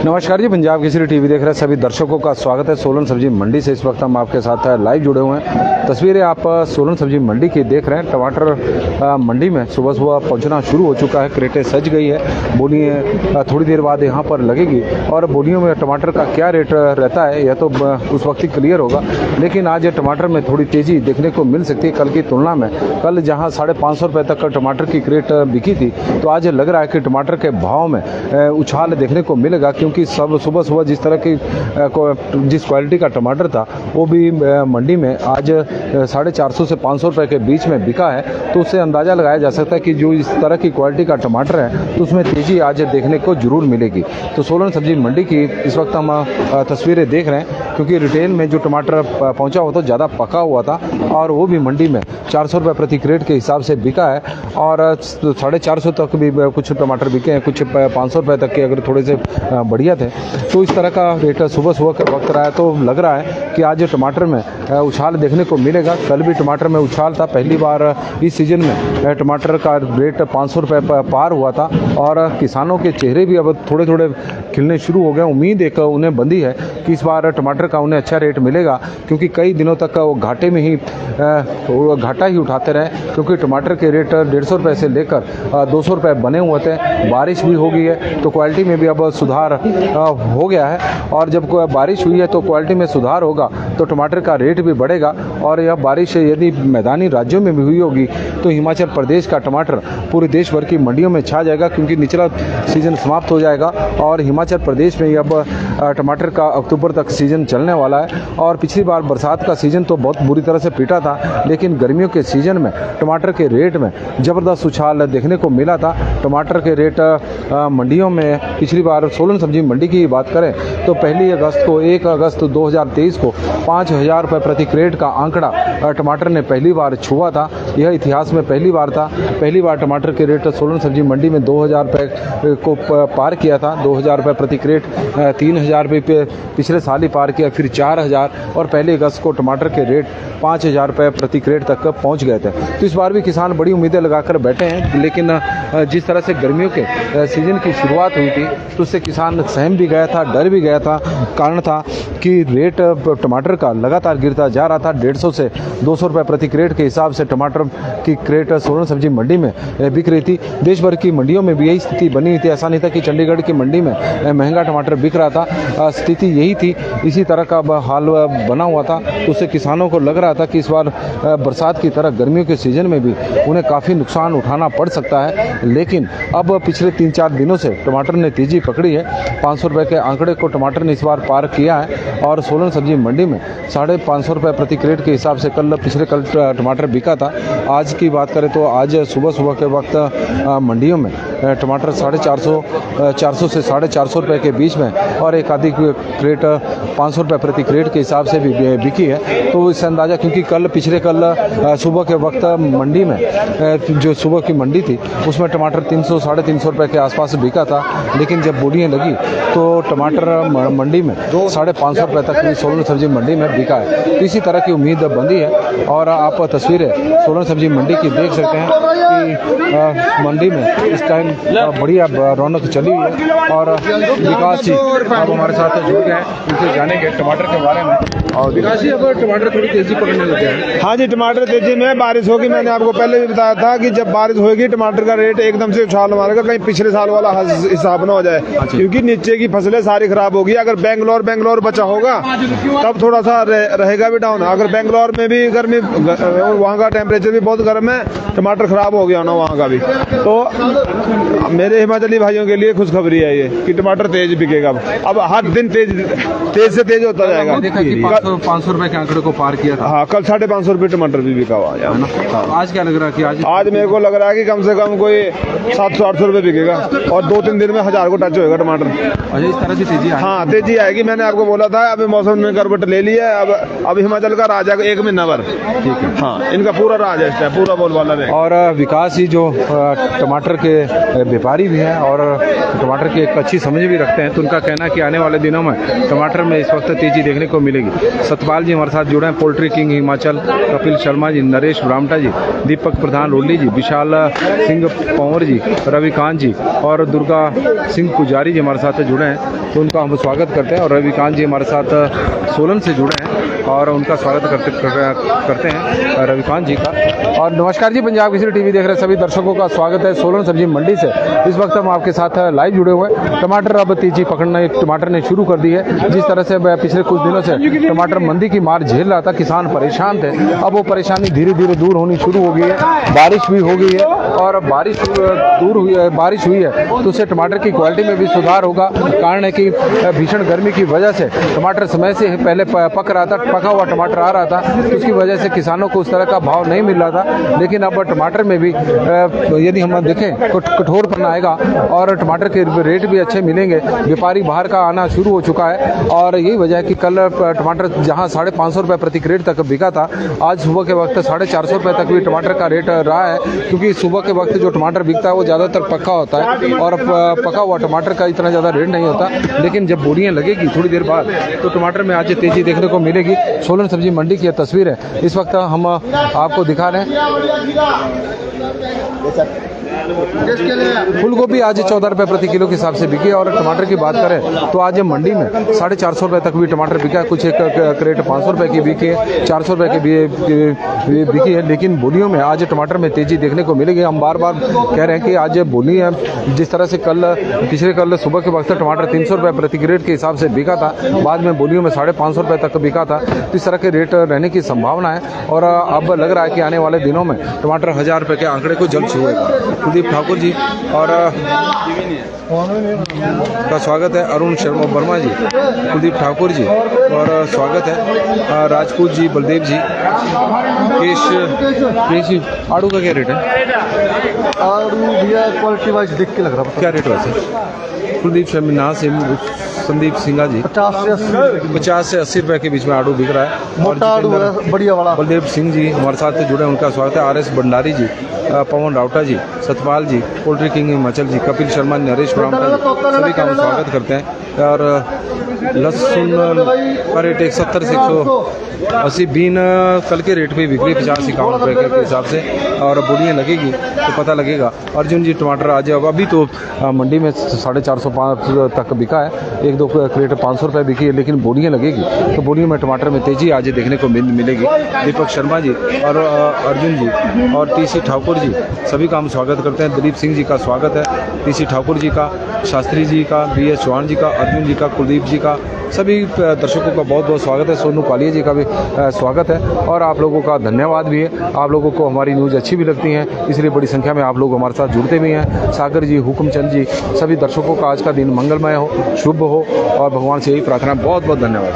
नमस्कार जी, पंजाब केसरी टीवी देख रहे सभी दर्शकों का स्वागत है। सोलन सब्जी मंडी से इस वक्त हम आपके साथ लाइव जुड़े हुए हैं। तस्वीरें आप सोलन सब्जी मंडी की देख रहे हैं। टमाटर मंडी में सुबह सुबह पहुंचना शुरू हो चुका है। क्रेटें सज गई है। बोलियाँ थोड़ी देर बाद यहाँ पर लगेगी और बोलियों में टमाटर का क्या रेट रहता है यह तो उस वक्त ही क्लियर होगा। लेकिन आज टमाटर में थोड़ी तेज़ी देखने को मिल सकती है कल की तुलना में। कल जहाँ 550 रुपये तक टमाटर की क्रेट बिकी थी, तो आज लग रहा है कि टमाटर के भाव में उछाल देखने को मिलेगा, क्योंकि सब सुबह सुबह जिस तरह की जिस क्वालिटी का टमाटर था वो भी मंडी में आज 450 से 500 रुपये के बीच में बिका है। तो उससे अंदाज़ा लगाया जा सकता है कि जो इस तरह की क्वालिटी का टमाटर है तो उसमें तेज़ी आज देखने को जरूर मिलेगी। तो सोलन सब्जी मंडी की इस वक्त हम तस्वीरें देख रहे हैं, क्योंकि रिटेल में जो टमाटर पहुंचा हुआ तो ज़्यादा पका हुआ था और वो भी मंडी में 400 रुपये प्रति क्रेट के हिसाब से बिका है। और 450 तक भी कुछ टमाटर बिके हैं, कुछ 500 रुपये तक के अगर थोड़े से बढ़िया थे। तो इस तरह का रेट सुबह सुबह के वक्त रहा है। तो लग रहा है कि आज टमाटर में उछाल देखने को मिलेगा। कल भी टमाटर में उछाल था। पहली बार इस सीजन में टमाटर का रेट 500 रुपये पार हुआ था और किसानों के चेहरे भी अब थोड़े थोड़े खिलने शुरू हो गए। उम्मीद एक उन्हें बंधी है कि इस बार टमाटर का उन्हें अच्छा रेट मिलेगा, क्योंकि कई दिनों तक वो घाटे में ही घाटा ही उठाते रहे, क्योंकि टमाटर के रेट 150 रुपये से लेकर 200 रुपये बने हुए थे। बारिश भी हो गई है तो क्वालिटी में भी अब सुधार हो गया है। और जब बारिश हुई है तो क्वालिटी में सुधार होगा तो टमाटर का रेट भी बढ़ेगा। और यह बारिश यदि मैदानी राज्यों में भी हुई होगी तो हिमाचल प्रदेश का टमाटर पूरे देश भर की मंडियों में छा जाएगा, क्योंकि निचला सीजन समाप्त हो जाएगा और हिमाचल प्रदेश में अब टमाटर का अक्टूबर तक सीजन चलने वाला है। और पिछली बार बरसात का सीजन तो बहुत बुरी तरह से पीटा था, लेकिन गर्मियों के सीजन में टमाटर के रेट में ज़बरदस्त उछाल देखने को मिला था। टमाटर के रेट मंडियों में पिछली बार सोलन सब्जी मंडी की बात करें तो 1 अगस्त 2023 को 5000 रुपये प्रति क्रेट का आंकड़ा टमाटर ने पहली बार छुआ था। यह इतिहास में पहली बार था। पहली बार टमाटर के रेट सोलन सब्जी मंडी में 2000 रुपये को पार किया था। 2000 रुपये प्रति क्रेट, 3000 रुपये पिछले साल ही पार किया, फिर 4000 और 1 अगस्त को टमाटर के रेट 5000 रुपये प्रति क्रेट तक पहुँच गए थे। तो इस बार भी किसान बड़ी उम्मीदें लगाकर बैठे हैं, लेकिन जिस तरह से गर्मियों के सीजन की शुरुआत हुई थी तो उससे किसान सहम भी गया था, डर भी गया था। कारण था कि रेट टमाटर का लगातार गिरता जा रहा था। 150 से 200 रुपये प्रति क्रेट के हिसाब से टमाटर की क्रेट सोलन सब्जी मंडी में बिक रही थी। देश भर की मंडियों में भी यही स्थिति बनी हुई थी। ऐसा नहीं था कि चंडीगढ़ की मंडी में महंगा टमाटर बिक रहा था। स्थिति यही थी, इसी तरह का हाल बना हुआ था। तो उससे किसानों को लग रहा था कि इस बार बरसात की तरह गर्मियों के सीजन में भी उन्हें काफ़ी नुकसान उठाना पड़ सकता है। लेकिन अब पिछले 3-4 दिनों से टमाटर ने तेज़ी पकड़ी है। 500 रुपये के आंकड़े को टमाटर ने इस बार पार किया है और सोलन सब्जी मंडी में 550 रुपये प्रति क्रेट के हिसाब से कल टमाटर बिका था। आज की बात करें तो आज सुबह सुबह के वक्त मंडियों में टमाटर 450 से 450 रुपये के बीच में और एक आधी क्रेट 500 रुपये प्रति क्रेट के हिसाब से भी बिकी है। तो इससे अंदाज़ा, क्योंकि कल सुबह के वक्त मंडी में जो सुबह की मंडी थी उसमें टमाटर 300-350 रुपये के आसपास बिका था। लेकिन जब बोलियाँ लगी तो टमाटर मंडी में 550 रुपये तक भी सोलन सब्जी मंडी में बिका है। तो इसी तरह की उम्मीद बंदी है। और आप तस्वीरें सोलन सब्जी मंडी की देख सकते हैं कि मंडी में इस टाइम बढ़िया रौनक चली हुई है। और विकास जी आप हमारे साथ जुड़ गए हैं, उनसे जानेंगे टमाटर के बारे में। और विकास जी, अब टमाटर थोड़ी तेजी पकड़ने लगे हैं। हाँ जी, टमाटर तेजी में बारिश होगी। मैंने आपको पहले भी बताया था कि जब बारिश होगी टमाटर का रेट एकदम से उछाल मारेगा, कहीं पिछले साल वाला हिसाब ना हो जाए, क्योंकि नीचे की फसलें सारी खराब होगी। अगर बेंगलोर बचा होगा तब थोड़ा सा रहेगा भी डाउन। अगर बेंगलोर में भी गर्मी, वहाँ का टेम्परेचर भी बहुत गर्म है, टमाटर खराब हो गया ना वहाँ का भी। तो मेरे हिमाचली भाइयों के लिए खुशखबरी है ये कि टमाटर तेज बिकेगा। अब हर दिन तेज से तेज होता जाएगा। देखा कि 500 रुपए के आंकड़े को पार किया था। हाँ, कल 550 रुपये टमाटर भी बिका हुआ है ना। आज क्या लग रहा है कि आज मेरे को लग रहा है कि कम से कम कोई 700-800 रुपये बिकेगा और 2-3 दिन में 1000 को टच होएगा टमाटर। अच्छा, इस तरह की तेजी है। हाँ, तेजी आएगी। मैंने आपको बोला था, अभी मौसम ने करवट ले ली है। अब हिमाचल का राज है 1 महीना भर। ठीक है। हाँ, इनका पूरा राज है, इस टाइम पूरा बोलबाला रहेगा। और विकास जी जो टमाटर के व्यापारी भी हैं और टमाटर की एक अच्छी समझ भी रखते हैं, तो उनका कहना है कि आने वाले दिनों में टमाटर में इस वक्त तेजी देखने को मिलेगी। सतपाल जी हमारे साथ जुड़े हैं, पोल्ट्री किंग हिमाचल, कपिल शर्मा जी, नरेश ब्राह्मटा जी, दीपक प्रधान लोली जी, विशाल सिंह पंवर जी, रविकांत जी और दुर्गा सिंह पुजारी जी हमारे साथ जुड़े हैं, तो उनका हम स्वागत करते हैं। और रविकांत जी हमारे साथ सोलन से जुड़े हैं और उनका स्वागत करते हैं रविकांत जी का। और नमस्कार जी, पंजाब केसरी टीवी देख रहे सभी दर्शकों का स्वागत है सोलन सब्जी मंडी से। इस वक्त हम आपके साथ लाइव जुड़े हुए हैं। टमाटर अब तेजी पकड़ना टमाटर ने शुरू कर दी है। जिस तरह से पिछले कुछ दिनों से टमाटर मंदी की मार झेल रहा था, किसान परेशान थे, अब वो परेशानी धीरे धीरे दूर होनी शुरू हो गई है। बारिश भी हो गई है और बारिश हुई है तो उससे टमाटर की क्वालिटी में भी सुधार होगा। कारण है कि भीषण गर्मी की वजह से टमाटर समय से पहले पक रहा था, पका हुआ टमाटर आ रहा था, उसकी वजह से किसानों को उस तरह का भाव नहीं मिल रहा था। लेकिन अब टमाटर में भी यदि हम देखें कठोरपन आएगा और टमाटर के रेट भी अच्छे मिलेंगे। व्यापारी बाहर का आना शुरू हो चुका है और यही वजह है कि कल टमाटर जहां 550 रुपये प्रति क्रेट तक बिका था, आज सुबह के वक्त 450 रुपये तक भी टमाटर का रेट रहा है। क्योंकि सुबह के वक्त जो टमाटर बिकता है वो ज़्यादातर पक्का होता है और पका हुआ टमाटर का इतना ज़्यादा रेट नहीं होता। लेकिन जब बोरियां लगेगी थोड़ी देर बाद तो टमाटर में आज तेजी देखने को मिलेगी। सोलन सब्जी मंडी की यह तस्वीर है, इस वक्त हम आपको दिखा रहे हैं। फूल गोभी आज 14 रुपये प्रति किलो के हिसाब से बिकी और टमाटर की बात करें तो आज मंडी में 450 रुपये तक भी टमाटर बिका है। कुछ एक क्रेट 500 रुपये की बिकी है, 400 रुपये की बिकी है। लेकिन बोलियों में आज टमाटर में तेजी देखने को मिलेगी। हम बार बार कह रहे हैं कि आज बोली है, जिस तरह से कल सुबह के वक्त टमाटर 300 रुपये प्रति क्रेट के हिसाब से बिका था, बाद में बोलियों में 550 रुपये तक बिका था। तो इस तरह के रेट रहने की संभावना है और अब लग रहा है कि आने वाले दिनों में टमाटर 1000 रुपये के आंकड़े को जल्द छुएगा। कुलदीप ठाकुर जी और का स्वागत है, अरुण शर्मा वर्मा जी, कुलदीप ठाकुर जी और स्वागत है राजपूत जी, बलदेव जी, केश जी। आड़ू का क्या रेट है? आड़ू भैया क्वालिटी वाइज देख के लग रहा है। क्या रेट वैसे? कुलदीप शर्मा से संदीप सिंघा जी 50 से 80 रुपए के बीच में आड़ू बिक रहा है। मोटा आड़ू है, बढ़िया वाला। बलदेव सिंह जी हमारे साथ जुड़े, उनका स्वागत है। RS भंडारी जी, पवन राउटा जी, सतपाल जी, पोल्ट्री किंग हिमाचल जी, कपिल शर्मा, नरेश ब्राह्मटा जी, सभी का हम स्वागत करते हैं। और लहसुन का रेट 170 से 180, बीन कल के रेट पे बिक रही 50-51 रुपये के हिसाब से और बोलियाँ लगेगी तो पता लगेगा। अर्जुन जी टमाटर आज अभी तो मंडी में 450 तक बिका है, 1-2 क्रेट 500 रुपये बिकी है, लेकिन बोलियाँ लगेगी तो बोलियों में टमाटर में तेजी आज देखने को मिलेगी। दीपक शर्मा जी और अर्जुन जी और TC ठाकुर जी, सभी का हम स्वागत करते हैं। दिलीप सिंह जी का स्वागत है, TC ठाकुर जी का, शास्त्री जी का, BS चौहान जी का, अर्जुन जी का, कुलदीप जी का, सभी दर्शकों का बहुत बहुत स्वागत है। सोनू कालिया जी का भी स्वागत है और आप लोगों का धन्यवाद भी है। आप लोगों को हमारी न्यूज़ अच्छी भी लगती है, इसलिए बड़ी संख्या में आप लोग हमारे साथ जुड़ते भी हैं। सागर जी, हुक्मचंद जी, सभी दर्शकों का आज का दिन मंगलमय हो, शुभ हो और भगवान से यही प्रार्थना। बहुत बहुत धन्यवाद।